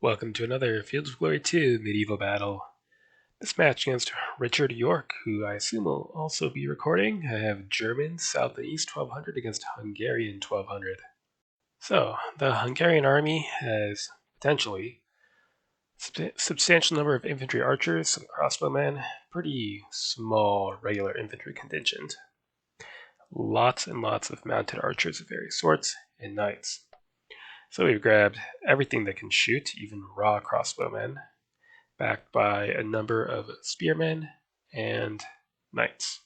Welcome to another Fields of Glory 2 medieval battle. This match against Richard Yorke, who I assume will also be recording. I have German South and East 1200 against Hungarian 1200. So, the Hungarian army has potentially substantial number of infantry archers, some crossbowmen, pretty small regular infantry contingent. Lots and lots of mounted archers of various sorts, and knights. So we've grabbed everything that can shoot, even raw crossbowmen, backed by a number of spearmen and knights.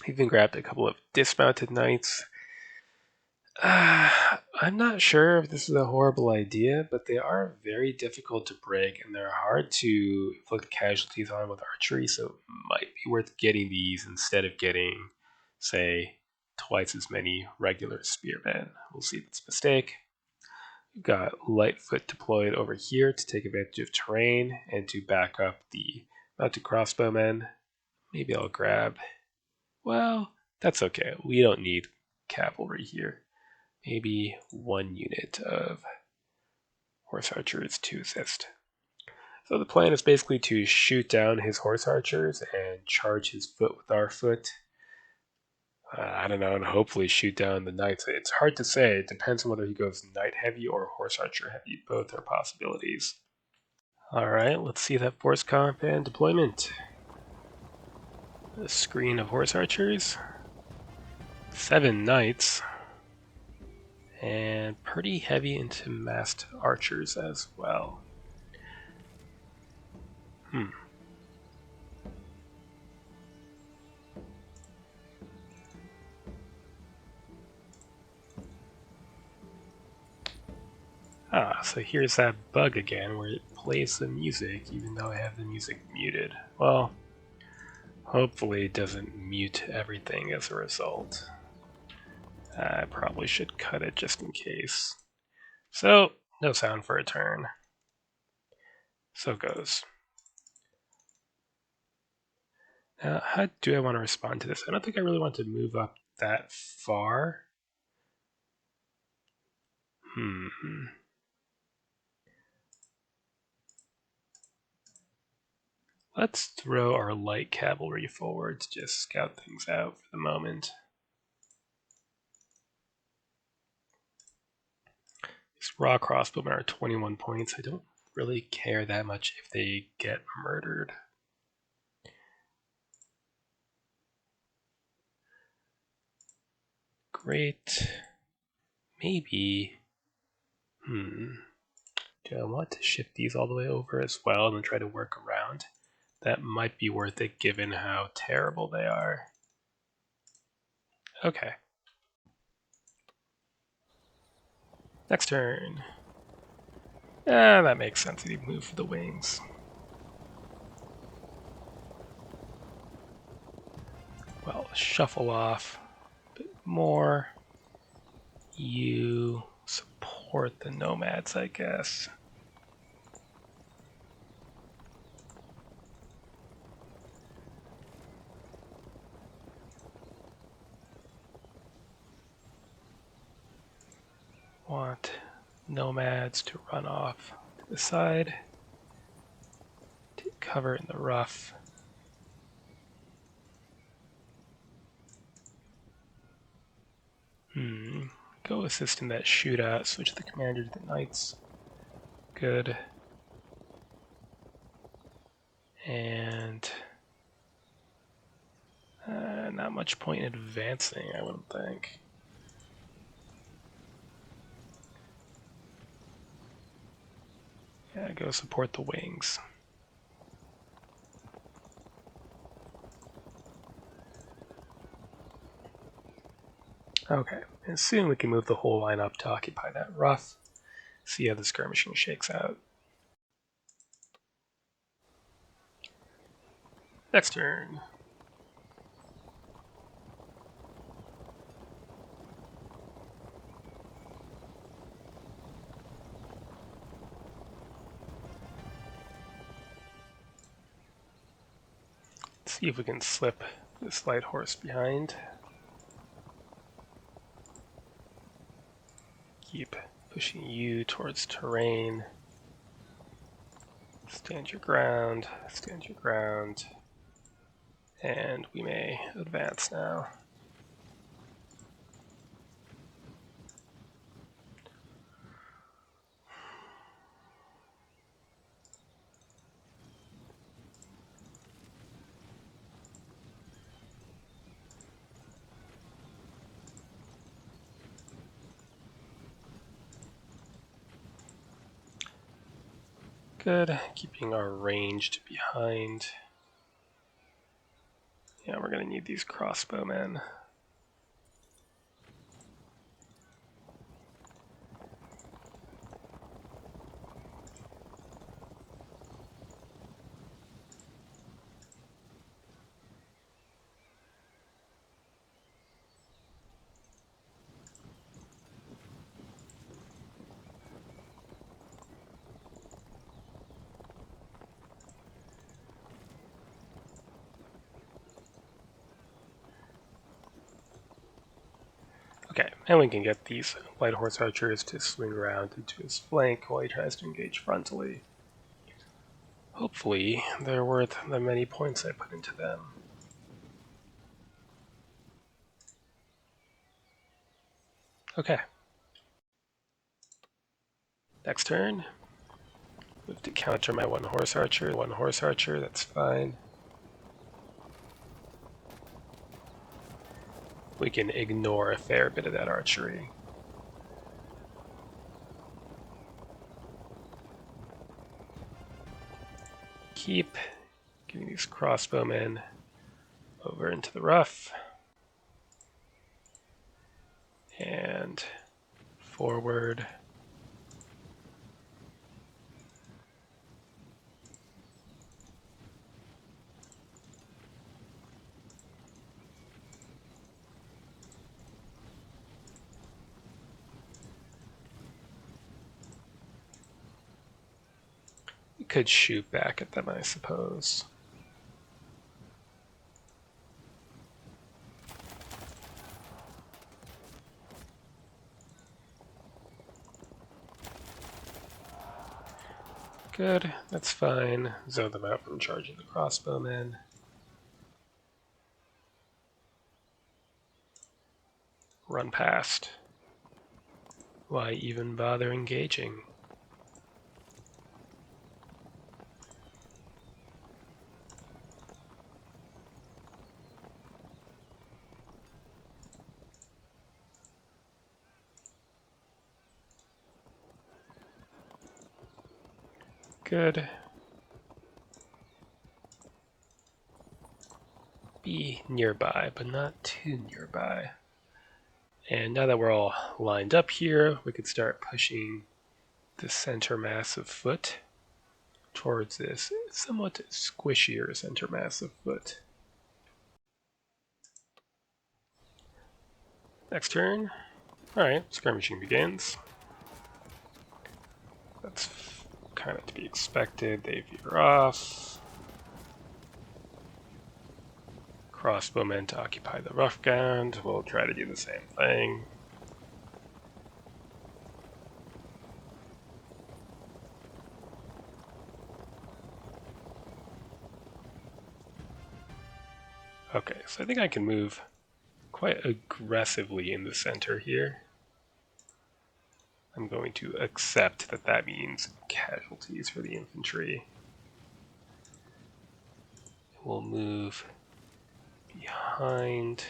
We've even grabbed a couple of dismounted knights. I'm not sure if this is a horrible idea, but they are very difficult to break and they're hard to inflict casualties on with archery, so it might be worth getting these instead of getting, say, twice as many regular spearmen. We'll see if it's a mistake. We've got Lightfoot deployed over here to take advantage of terrain and to back up the mounted crossbowmen. Maybe I'll grab... Well, that's okay. We don't need cavalry here. Maybe one unit of horse archers to assist. So the plan is basically to shoot down his horse archers and charge his foot with our foot. I don't know, and hopefully shoot down the knights. It's hard to say. It depends on whether he goes knight heavy or horse archer heavy. Both are possibilities. Alright, let's see that force comp and deployment. A screen of horse archers. 7 knights. And pretty heavy into massed archers as well. So here's that bug again where it plays the music even though I have the music muted. Well, hopefully it doesn't mute everything as a result. I probably should cut it just in case. So, no sound for a turn. So goes. Now, how do I want to respond to this? I don't think I really want to move up that far. Let's throw our light cavalry forward to just scout things out for the moment. These raw crossbowmen are 21 points. I don't really care that much if they get murdered. Great. Maybe. Do I want to shift these all the way over as well and then try to work around? That might be worth it given how terrible they are. Okay. Next turn. That makes sense. I need to move for the wings. Well, shuffle off a bit more. You support the nomads, I guess. Want nomads to run off to the side. Take cover in the rough. Go assist in that shootout. Switch the commander to the knights. Good. And not much point in advancing, I wouldn't think. Yeah, go support the wings. Okay, and soon we can move the whole line up to occupy that rough. See how the skirmishing shakes out. Next turn. Let's see if we can slip this light horse behind. Keep pushing you towards terrain. Stand your ground, stand your ground. And we may advance now. Good, keeping our ranged behind. Yeah, we're going to need these crossbowmen. Okay, and we can get these light horse archers to swing around into his flank while he tries to engage frontally. Hopefully, they're worth the many points I put into them. Okay. Next turn. Move to counter my one horse archer, that's fine. We can ignore a fair bit of that archery. Keep getting these crossbowmen over into the rough. And forward. We could shoot back at them, I suppose. Good, that's fine. Zone them out from charging the crossbowmen. Run past. Why even bother engaging? Good. Be nearby, but not too nearby. And now that we're all lined up here, we could start pushing the center mass of foot towards this somewhat squishier center mass of foot. Next turn. Alright, skirmishing begins. That's kind of to be expected. They veer off. Crossbowmen to occupy the rough ground. We'll try to do the same thing. Okay, so I think I can move quite aggressively in the center here. I'm going to accept that that means casualties for the infantry. We'll move behind.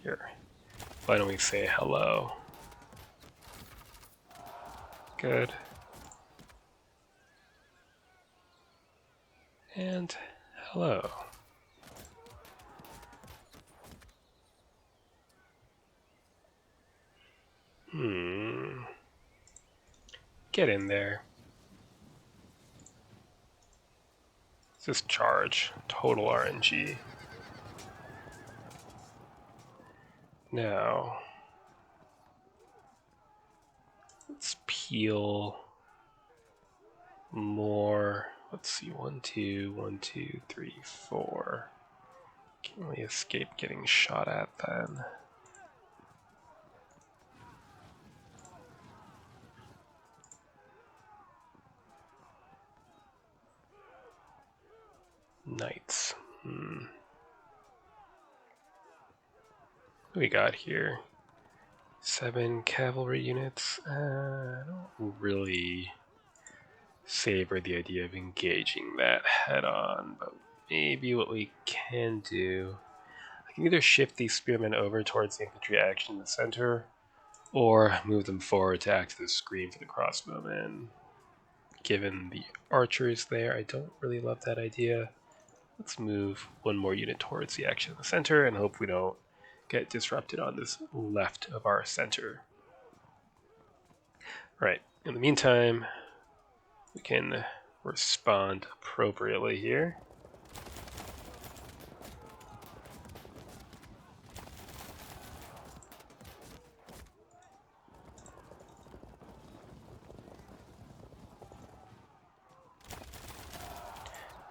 Here. Why don't we say hello? Good. And hello. Get in there. Just charge. Total RNG. Now, let's peel more. Let's see, 1, 2, 1, 2, 3, 4. Can we escape getting shot at then? Knights. What do we got here? 7 cavalry units. I don't really savor the idea of engaging that head on, but maybe what we can do, I can either shift these spearmen over towards the infantry action in the center, or move them forward to act as a screen for the crossbowmen. Given the archers there, I don't really love that idea. Let's move one more unit towards the action in the center and hope we don't get disrupted on this left of our center. Right, in the meantime, we can respond appropriately here.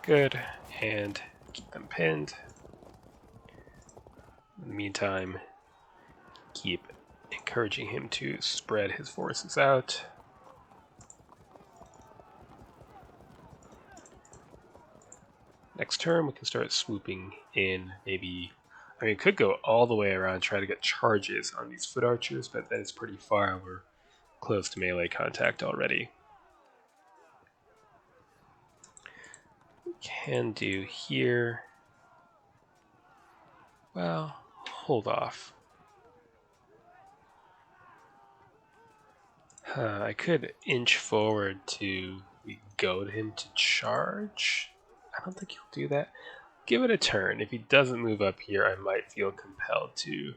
Good, and keep them pinned. In the meantime, keep encouraging him to spread his forces out. Next turn, we can start swooping in. Maybe, I mean, could go all the way around, try to get charges on these foot archers, but that is pretty far. We're close to melee contact already. We can do here. Well, hold off. I could inch forward to goad him to charge. I don't think he'll do that. Give it a turn. If he doesn't move up here, I might feel compelled to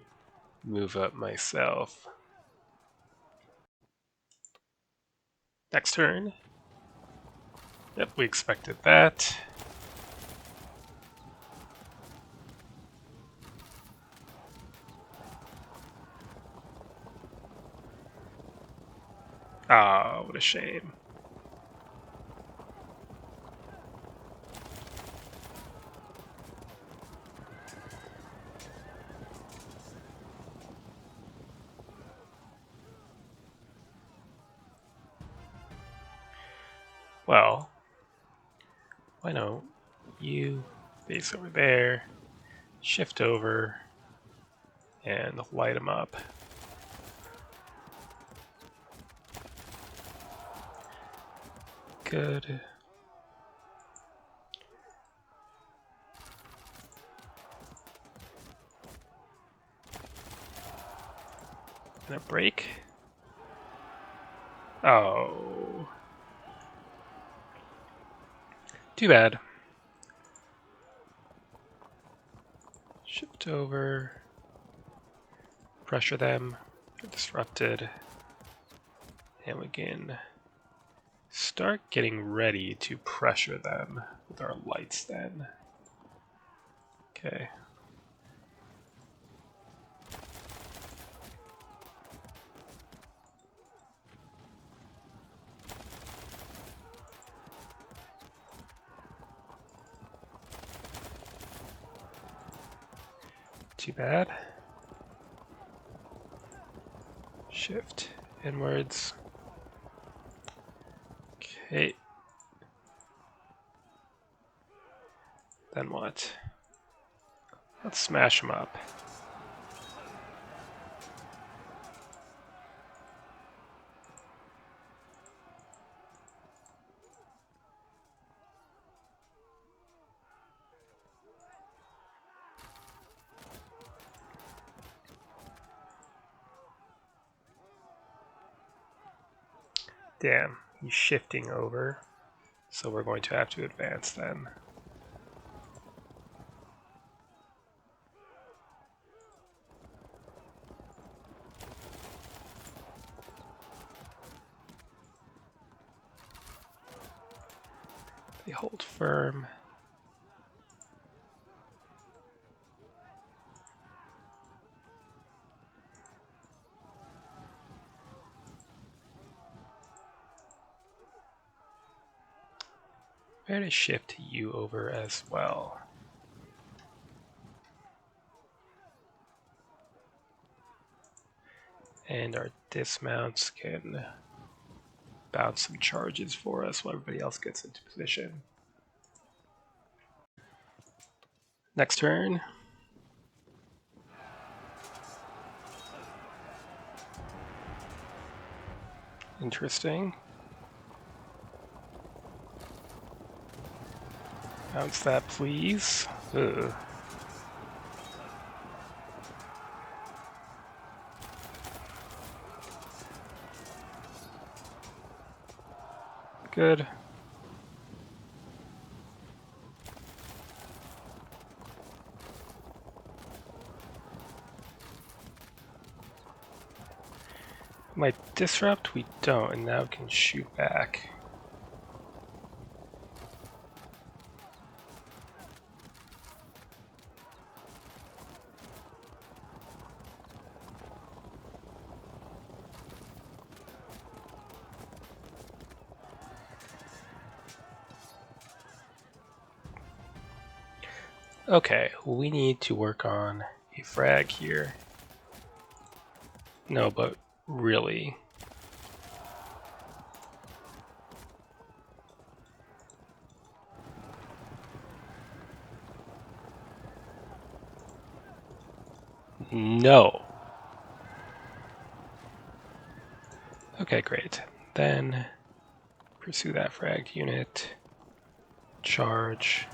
move up myself. Next turn. Yep, we expected that. Ah, what a shame. Well, why don't you base over there, shift over, and light them up. Good. Gonna break. Oh. Too bad. Shift over. Pressure them. They're disrupted. And we can start getting ready to pressure them with our lights then. Okay. Too bad. Shift inwards. Okay. Then what? Let's smash them up. Damn, he's shifting over. So we're going to have to advance then. They hold firm. I'm going to shift you over as well. And our dismounts can bounce some charges for us while everybody else gets into position. Next turn. Interesting. Bounce that, please. Ugh. Good. Might disrupt? We don't, and now we can shoot back. Okay, we need to work on a frag here. No, but really. No. Okay, great. Then pursue that frag unit. Charge.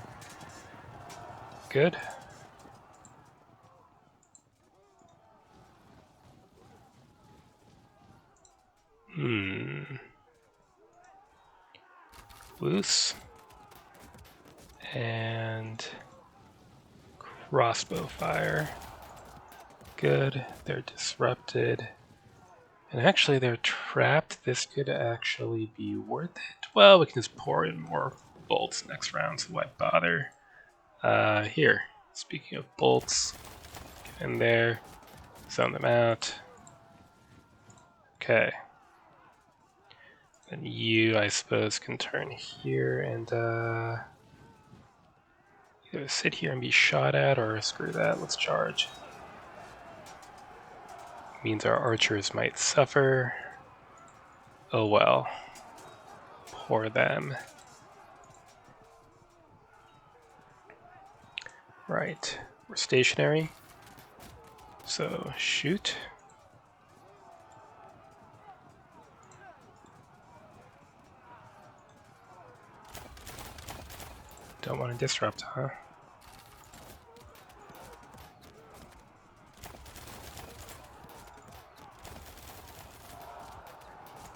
Good. Loose. And crossbow fire. Good. They're disrupted. And actually, they're trapped. This could actually be worth it. Well, we can just pour in more bolts next round, so why bother? Here. Speaking of bolts, get in there, zone them out. Okay. Then you, I suppose, can turn here and either sit here and be shot at, or screw that, let's charge. Means our archers might suffer. Oh well. Pour them. Right. We're stationary. So shoot. Don't want to disrupt, huh?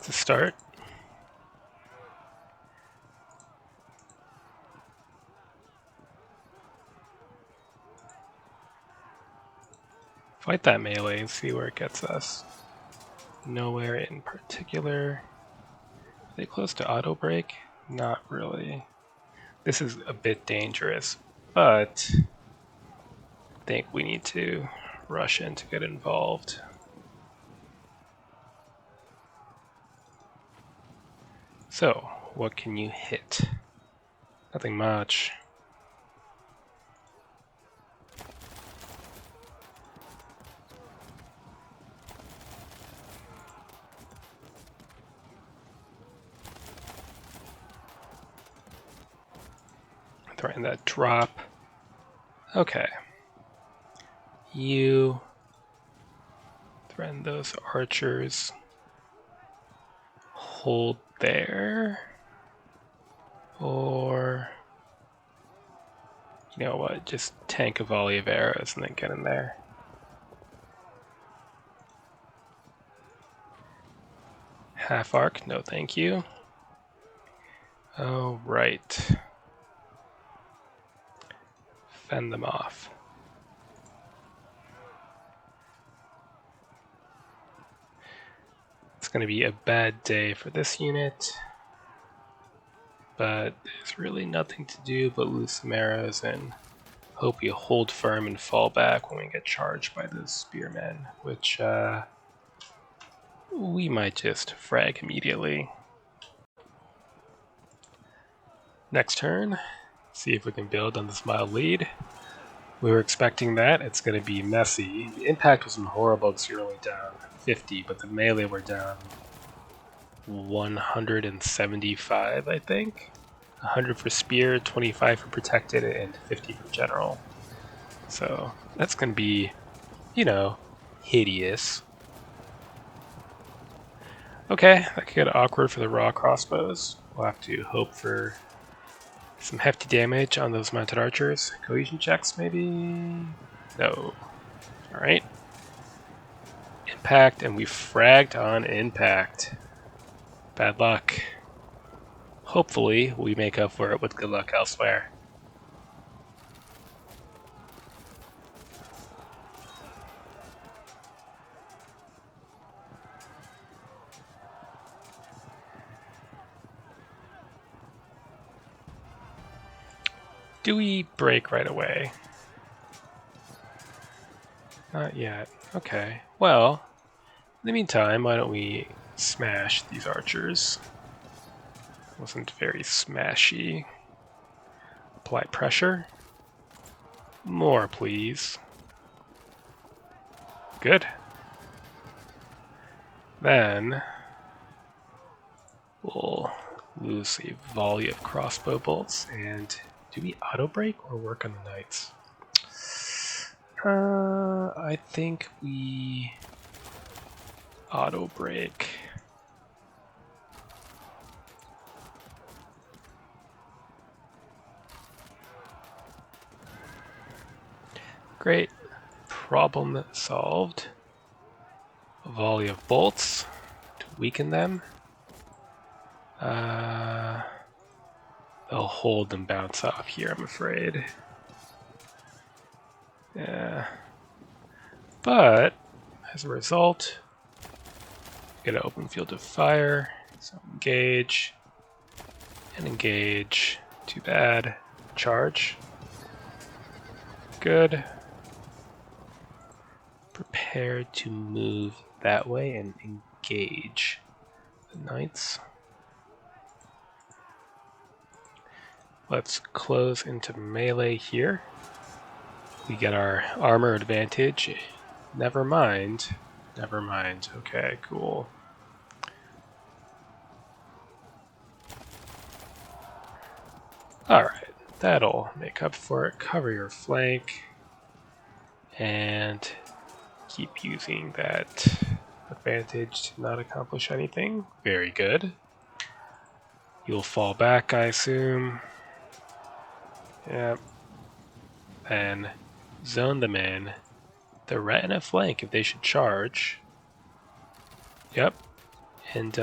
To start. Fight that melee and see where it gets us. Nowhere in particular. Are they close to auto break? Not really. This is a bit dangerous, but I think we need to rush in to get involved. So, what can you hit? Nothing much. Threaten that drop. Okay. You threaten those archers. Hold there. Or, you know what, just tank a volley of arrows and then get in there. Half arc, no thank you. Oh, right. Fend them off. It's going to be a bad day for this unit, but there's really nothing to do but lose some arrows and hope you hold firm and fall back when we get charged by those spearmen, which we might just frag immediately. Next turn, see if we can build on this mild lead. We were expecting that. It's going to be messy. The impact wasn't horrible because you're only down 50, but the melee were down 175, I think. 100 for spear, 25 for protected, and 50 for general. So that's going to be, you know, hideous. Okay, that could get awkward for the raw crossbows. We'll have to hope for some hefty damage on those mounted archers. Cohesion checks, maybe? No. Alright. Impact, and we fragged on impact. Bad luck. Hopefully, we make up for it with good luck elsewhere. Do we break right away? Not yet. Okay. Well, in the meantime, why don't we smash these archers? Wasn't very smashy. Apply pressure. More, please. Good. Then we'll lose a volley of crossbow bolts. And do we auto break or work on the knights? I think we auto break. Great. Problem solved. A volley of bolts to weaken them. They'll hold and bounce off here, I'm afraid. Yeah. But, as a result, get an open field of fire. So engage. And engage. Too bad. Charge. Good. Prepared to move that way and engage the knights. Let's close into melee here. We get our armor advantage. Never mind. Never mind. Okay, cool. Alright, that'll make up for it. Cover your flank. And keep using that advantage to not accomplish anything. Very good. You'll fall back, I assume. Yep. Then zone them in. The retina flank if they should charge. Yep. And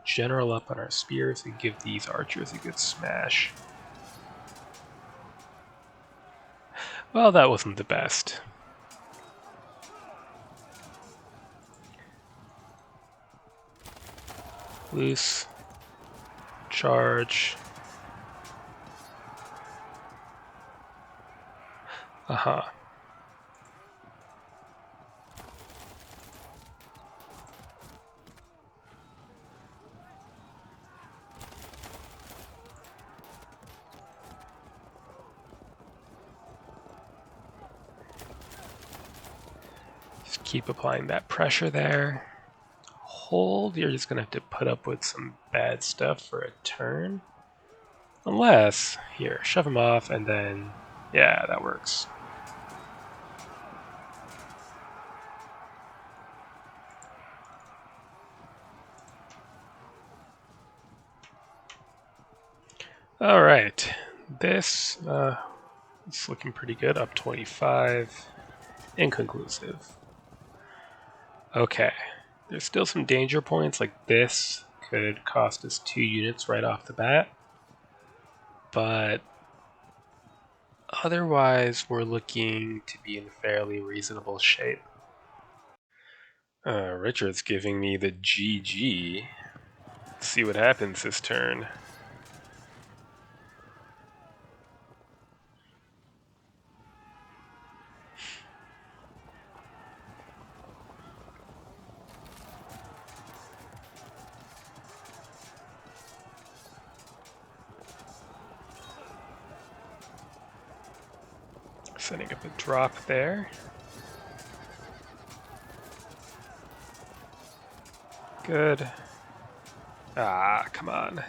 general up on our spears and give these archers a good smash. Well, that wasn't the best. Loose. Charge. Uh-huh. Just keep applying that pressure there. Hold, you're just gonna have to put up with some bad stuff for a turn. Unless, here, shove him off and then, yeah, that works. Alright, this is looking pretty good, up 25, inconclusive. Okay, there's still some danger points, like this could cost us 2 units right off the bat, but otherwise we're looking to be in fairly reasonable shape. Richard's giving me the GG. Let's see what happens this turn. Setting up a drop there. Good. Ah, come on.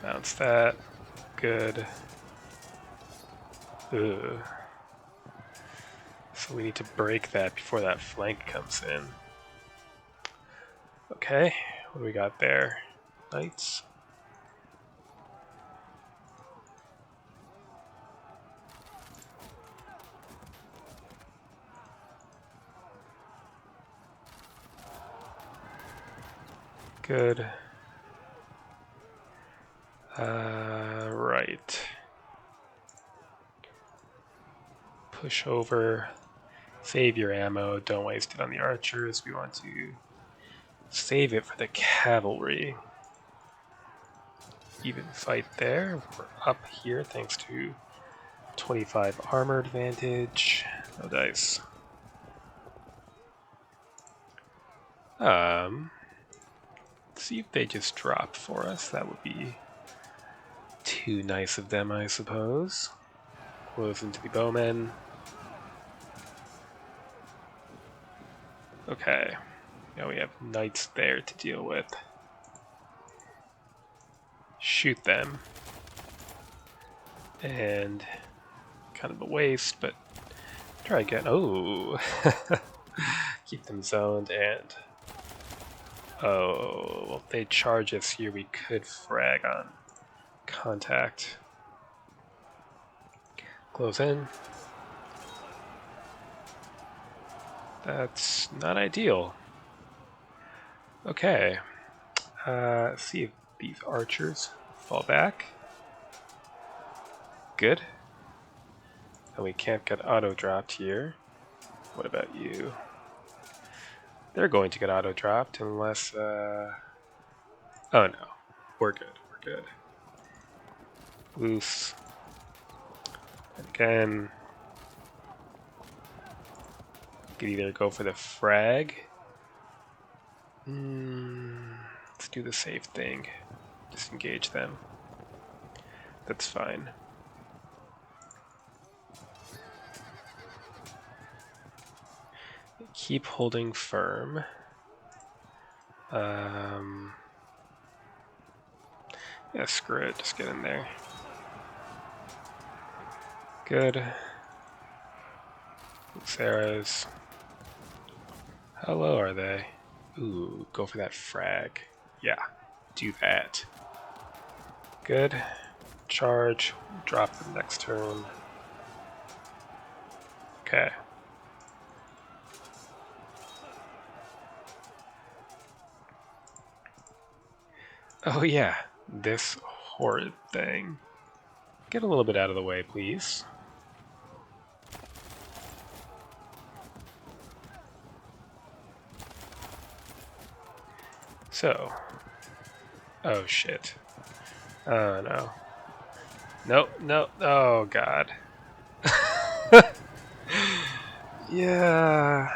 Bounce that. Good. Ugh. So we need to break that before that flank comes in. Okay, what do we got there? Knights. Good. Right. Push over. Save your ammo. Don't waste it on the archers. We want to save it for the cavalry. Even fight there. We're up here thanks to 25 armor advantage. No dice. See if they just drop for us. That would be too nice of them, I suppose. Close into the bowmen. Okay. Now we have knights there to deal with. Shoot them. And kind of a waste, but try again. Oh! Keep them zoned and... Oh, well, if they charge us here, we could frag on contact. Close in. That's not ideal. Okay. Let's see if these archers fall back. Good. And we can't get auto-dropped here. What about you? They're going to get auto-dropped unless... Oh no. We're good. We're good. Loose. And again. Could either go for the frag. Let's do the safe thing. Disengage them. That's fine. Keep holding firm. Yeah, screw it. Just get in there. Good. Sarah's. How low are they? Ooh, go for that frag. Yeah, do that. Good. Charge. Drop them next turn. Okay. Oh yeah, this horrid thing. Get a little bit out of the way, please. So. Oh shit. Oh no. Nope, nope. Oh god. Yeah.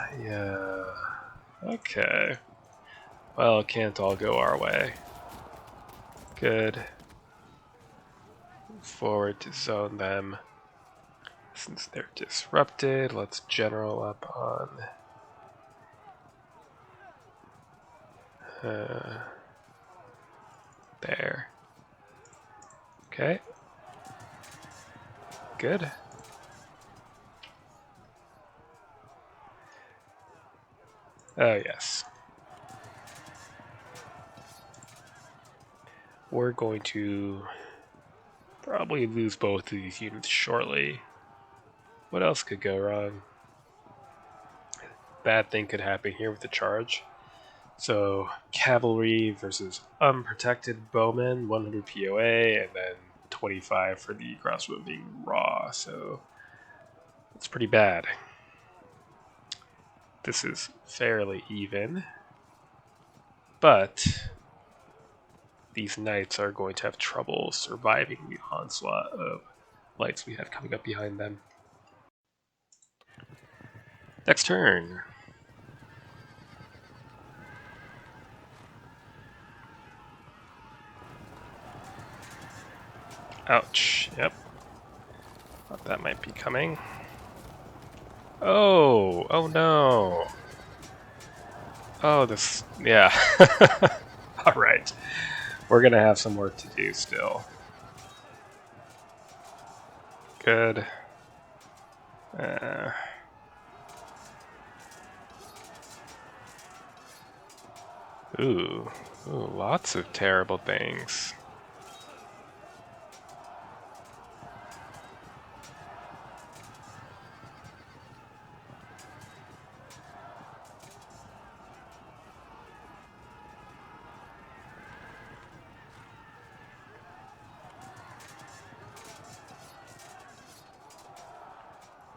Okay. Well, it can't all go our way. Good. Move forward to zone them. Since they're disrupted, let's general up on... there. Okay. Good. Oh, yes. We're going to probably lose both of these units shortly. What else could go wrong? Bad thing could happen here with the charge. So, cavalry versus unprotected bowmen, 100 POA, and then 25 for the crossbow being raw, so it's pretty bad. This is fairly even, but these knights are going to have trouble surviving the onslaught of lights we have coming up behind them. Next turn. Ouch. Yep. Thought that might be coming. Oh! Oh no! Oh, this... yeah. Alright. We're gonna have some work to do still. Good. Uh, ooh, ooh, lots of terrible things.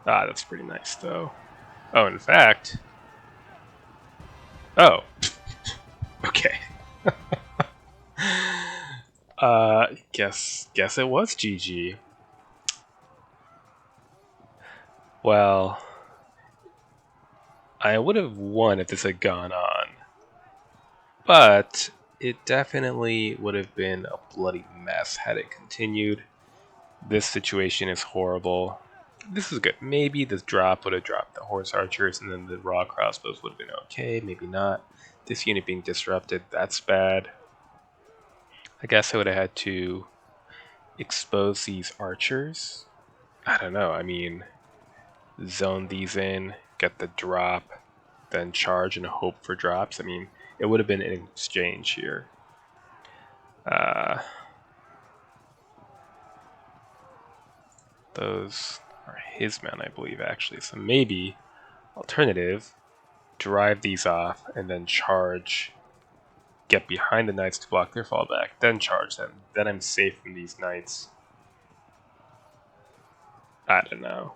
Ah, that's pretty nice, though. Oh, in fact. Oh, okay. Guess it was GG. Well, I would have won if this had gone on, but it definitely would have been a bloody mess had it continued. This situation is horrible. This is good. Maybe this drop would have dropped the horse archers and then the raw crossbows would have been okay, maybe not. This unit being disrupted, that's bad. I guess I would have had to expose these archers. I don't know, I mean, zone these in, get the drop, then charge and hope for drops. I mean, it would have been an exchange here. Those are his men, I believe, actually. So maybe, alternative, drive these off and then charge, get behind the knights to block their fallback, then charge them. Then I'm safe from these knights. I don't know.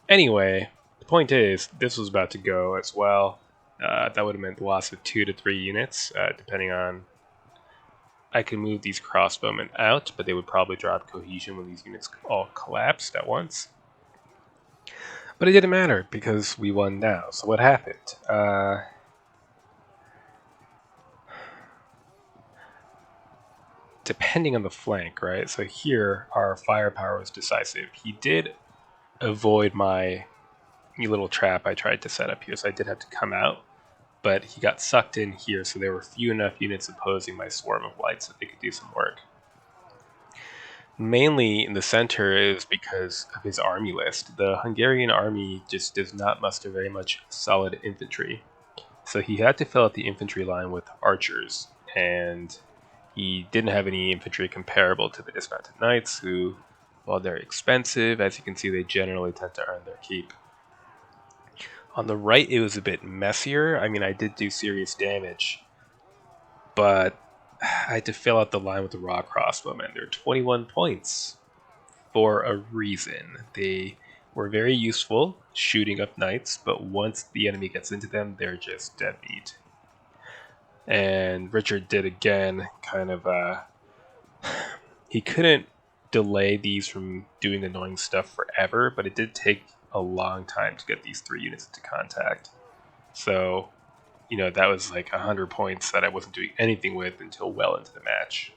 Anyway, the point is, this was about to go as well. That would have meant the loss of 2 to 3 units, depending on. I could move these crossbowmen out, but they would probably drop cohesion when these units all collapsed at once. But it didn't matter because we won now. So what happened? Depending on the flank, right? So here, our firepower was decisive. He did avoid my little trap I tried to set up here, so I did have to come out. But he got sucked in here, so there were few enough units opposing my swarm of lights that they could do some work. Mainly in the center is because of his army list. The Hungarian army just does not muster very much solid infantry. So he had to fill out the infantry line with archers, and he didn't have any infantry comparable to the dismounted knights, who, while they're expensive, as you can see, they generally tend to earn their keep. On the right, it was a bit messier. I mean, I did do serious damage, but I had to fill out the line with the raw crossbowmen. They're 21 points for a reason. They were very useful shooting up knights, but once the enemy gets into them, they're just dead meat. And Richard did again kind of he couldn't delay these from doing annoying stuff forever, but it did take a long time to get these 3 units into contact. So, that was like 100 points that I wasn't doing anything with until well into the match.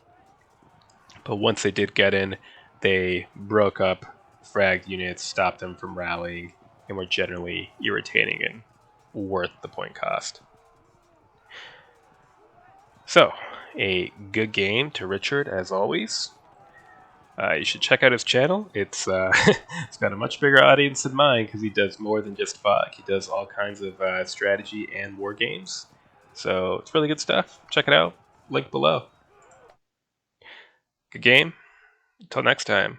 But once they did get in, they broke up fragged units, stopped them from rallying, and were generally irritating and worth the point cost. So, a good game to Richard, as always. You should check out his channel. It's it's got a much bigger audience than mine because he does more than just FOG. He does all kinds of strategy and war games. So it's really good stuff. Check it out. Link below. Good game. Until next time.